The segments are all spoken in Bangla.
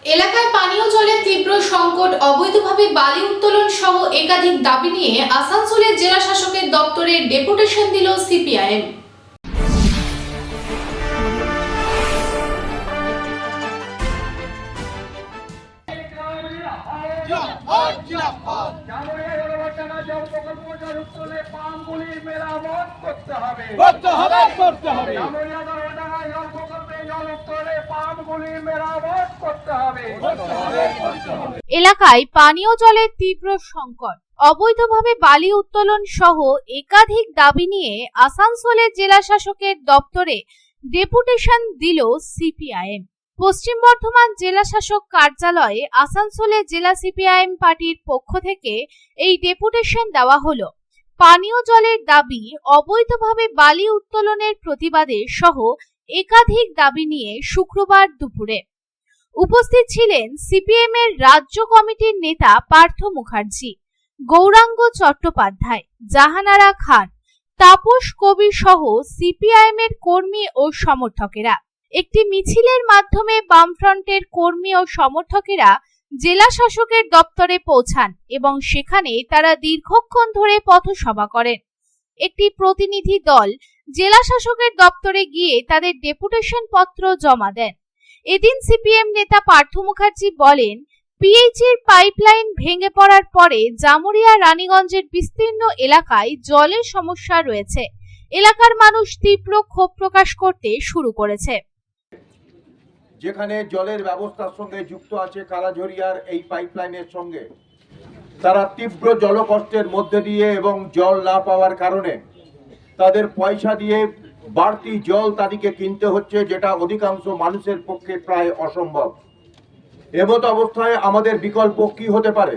এলাকায় পানীয় জলের তীব্র সংকট, অবৈধভাবে বালি উত্তোলন সহ একাধিক দাবি নিয়ে আসানসোলের জেলা শাসকের দপ্তরে ডেপুটেশন দিল সিপিআইএম। এলাকায় পানীয় জলের তীব্র সংকট, অবৈধভাবে বালি উত্তোলন সহ একাধিক দাবি নিয়ে আসানসোলের জেলা শাসকের দপ্তরে ডেপুটেশন দিল সিপিআইএম। পশ্চিম বর্ধমান জেলা শাসক কার্যালয়ে আসানসোলে জেলা সিপিআইএম পার্টির পক্ষ থেকে এই ডেপুটেশন দেওয়া হলো। পানীয় জলের দাবি, অবৈধভাবে বালি উত্তোলনের প্রতিবাদে সহ একাধিক দাবি নিয়ে শুক্রবার দুপুরে উপস্থিত ছিলেন সিপিএম এর রাজ্য কমিটির নেতা পার্থ মুখার্জি, গৌরাঙ্গ চট্টোপাধ্যায়, জাহানারা খান, তাপস কবি সহ সিপিআইএম এর কর্মী ও সমর্থকেরা। একটি মিছিলের মাধ্যমে বামফ্রন্টের কর্মী ও সমর্থকেরা জেলা শাসকের দপ্তরে পৌঁছান এবং সেখানে তারা দীর্ঘক্ষণ ধরে পথসভা করেন। একটি প্রতিনিধি দল জেলা শাসকের দপ্তরে গিয়ে তাদের ডেপুটেশন পত্র জমা দেন। এদিন সিপিএম নেতা পার্থ মুখার্জি বলেন, পিএইচইর পাইপলাইন ভেঙে পড়ার পরে জামুরিয়া রানীগঞ্জের বিস্তীর্ণ এলাকায় জলের সমস্যা রয়েছে। এলাকার মানুষ তীব্র ক্ষোভ প্রকাশ করতে শুরু করেছে। যেখানে জলের ব্যবস্থার সঙ্গে যুক্ত আছে কালাঝরিয়ার এই পাইপলাইনের সঙ্গে, তারা তীব্র জলকষ্টের মধ্যে দিয়ে এবং জল না পাওয়ার কারণে তাদের পয়সা দিয়ে বাড়তি জল তাদেরকে কিনতে হচ্ছে, যেটা অধিকাংশ মানুষের পক্ষে প্রায় অসম্ভব। এমত অবস্থায় আমাদের বিকল্প কি হতে পারে?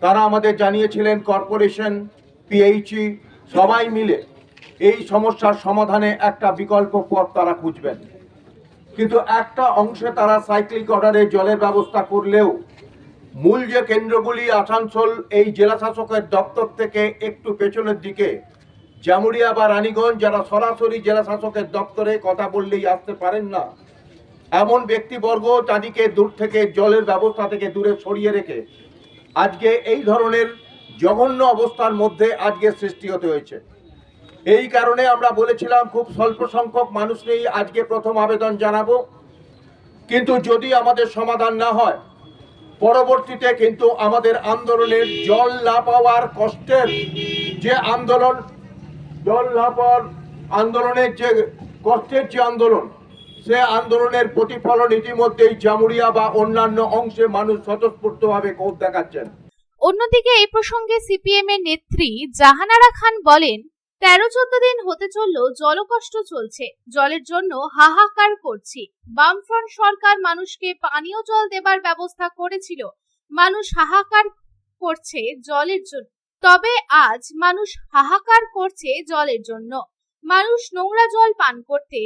তারা আমাদের জানিয়েছিলেন কর্পোরেশন, পিএইচই সবাই মিলে এই সমস্যার সমাধানে একটা বিকল্প পথ তারা খুঁজবেন। কিন্তু একটা অংশে তারা সাইক্লিক অর্ডারে জলের ব্যবস্থা করলেও মূল যে কেন্দ্রগুলি আসানসোল এই জেলা শাসকের দপ্তর থেকে একটু পেছনের দিকে, জামুরিয়া বা রানীগঞ্জ, যারা সরাসরি জেলা শাসকের দপ্তরে কথা বললেই আসতে পারেন না, এমন ব্যক্তিবর্গ তাদেরকে দূর থেকে জলের ব্যবস্থা থেকে দূরে সরিয়ে রেখে আজকে এই ধরনের জঘন্য অবস্থার মধ্যে আজকে সৃষ্টি হতে হয়েছে। এই কারণে আমরা বলেছিলাম খুব স্বল্প সংখ্যক মানুষ নিয়ে আজকে প্রথম আবেদন জানাবো, কিন্তু যদি আমাদের সমাধান না হয় পরবর্তীতে কিন্তু আমাদের আন্দোলনের জল না পাওয়ার কষ্টের যে আন্দোলন, জল না পাওয়ার আন্দোলনের যে কষ্টের যে আন্দোলন, সে আন্দোলনের প্রতিফলন ইতিমধ্যেই জামুরিয়া বা অন্যান্য অংশে মানুষ স্বতঃস্ফূর্তভাবে ক্ষোভ দেখাচ্ছেন। অন্যদিকে এই প্রসঙ্গে সিপিএম এর নেত্রী জাহানারা খান বলেন, 13-14 দিন হতে চলল জলকষ্ট চলছে, জলের জন্য হাহাকার করছি। বামফ্রন্ট সরকার মানুষকে পানীয় জল দেবার ব্যবস্থা করেছিল, মানুষ হাহাকার করছে জলের জন্য। তবে আজ মানুষ হাহাকার করছে জলের জন্য। মানুষ নোংরা জল পান করতে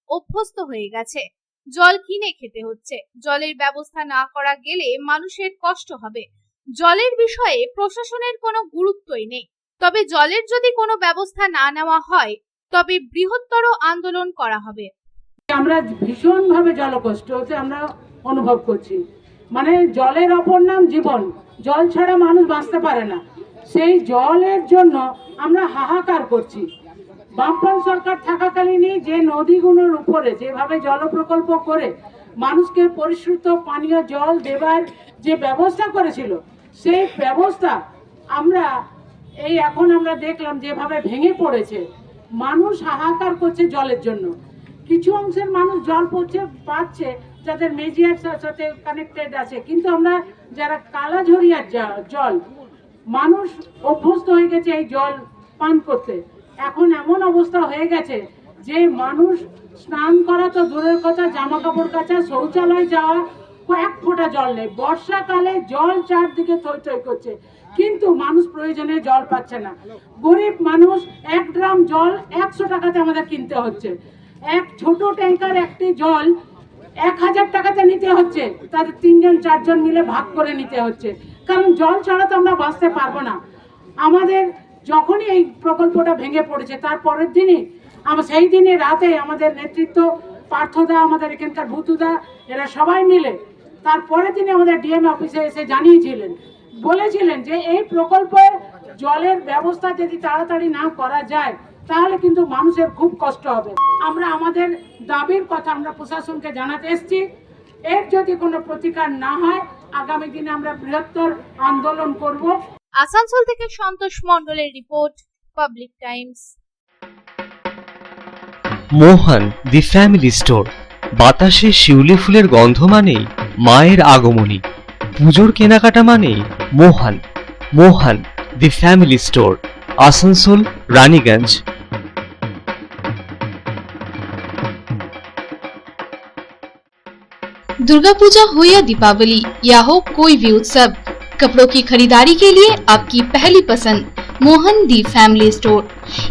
অভ্যস্ত হয়ে গেছে, জল কিনে খেতে হচ্ছে। জলের ব্যবস্থা না করা গেলে মানুষের কষ্ট হবে। জলের বিষয়ে প্রশাসনের কোনো গুরুত্বই নেই। তবে জলের যদি কোনো ব্যবস্থা না নেওয়া হয় তবে বৃহত্তর আন্দোলন করা হবে। আমরা ভীষণভাবে জলকষ্ট হচ্ছে আমরা অনুভব করছি। মানে জলের অপর নাম জীবন, জল ছাড়া মানুষ বাঁচতে পারে না। সেই জলের জন্য আমরা হাহাকার করছি। বামফ্রন্ট সরকার থাকাকালীনই যে নদীগুলোর উপরে যেভাবে জল প্রকল্প করে মানুষকে পরিশ্রুত পানীয় জল দেবার যে ব্যবস্থা করেছিল, সেই ব্যবস্থা এখন আমরা দেখলাম যেভাবে ভেঙে পড়েছে। মানুষ হাহাকার করছে জলের জন্য। কিছু অংশের মানুষ জল পাচ্ছে যাদের মেজিয়ার সাথে কানেক্টেড আছে, কিন্তু আমরা যারা কালাঝরিয়ার জল, মানুষ অভ্যস্ত হয়ে গেছে এই জল পান করতে। এখন এমন অবস্থা হয়ে গেছে যে মানুষ স্নান করা তো দূরের কথা, জামা কাপড় কাচা, শৌচালয় যাওয়া, কয়েক ফোঁটা জল নেই। বর্ষাকালে জল চারদিকে থই থই করছে, কিন্তু মানুষ প্রয়োজনে জল পাচ্ছে না। গরিব মানুষ 1 ড্রাম জল 100 টাকাতে আমাদের কিনতে হচ্ছে। এক ছোট ট্যাঙ্কার একটি জল 1000 টাকাতে নিতে হচ্ছে, তাদের 3-4 জন মিলে ভাগ করে নিতে হচ্ছে। কারণ জল ছাড়া তো আমরা বাঁচতে পারবো না। আমাদের যখনই এই প্রকল্পটা ভেঙে পড়েছে তার পরের দিনই সেই দিনে রাতে আমাদের নেতৃত্ব পার্থদা, আমাদের এখানকার ভূতুদা, এরা সবাই মিলে তারপরে তিনি আমাদের ডিএম অফিসে এসে জানিয়েছিলেন, বলেছিলেন যে এই প্রকল্পের জলের ব্যবস্থা যদি তাড়াতাড়ি না করা যায় তাহলে কিন্তু মানুষের খুব কষ্ট হবে। আমরা আমাদের দাবির কথা আমরা প্রশাসনকে জানাতে এসেছি। এর যদি কোনো প্রতিকার না হয় আগামী দিনে আমরা বৃহত্তর আন্দোলন করব। আসানসোল থেকে সন্তোষ মণ্ডলের report, public Times. Mohan the family store. বাতাসে শিউলি ফুলের গন্ধ মানেই মায়ের আগমনী, পুজোর কেনাকাটা মানেই Mohan. Mohan the family store, Asansol, Raniganj. Durga Puja हो या दीपावली या हो कोई भी उत्सव, कपड़ों की खरीदारी के लिए आपकी पहली पसंद मोहन दी फैमिली स्टोर।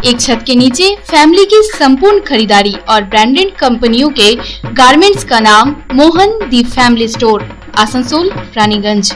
एक छत के नीचे फैमिली की संपूर्ण खरीदारी और ब्रांडेड कंपनियों के गारमेंट्स का नाम मोहन दी फैमिली स्टोर, आसनसोल, रानीगंज।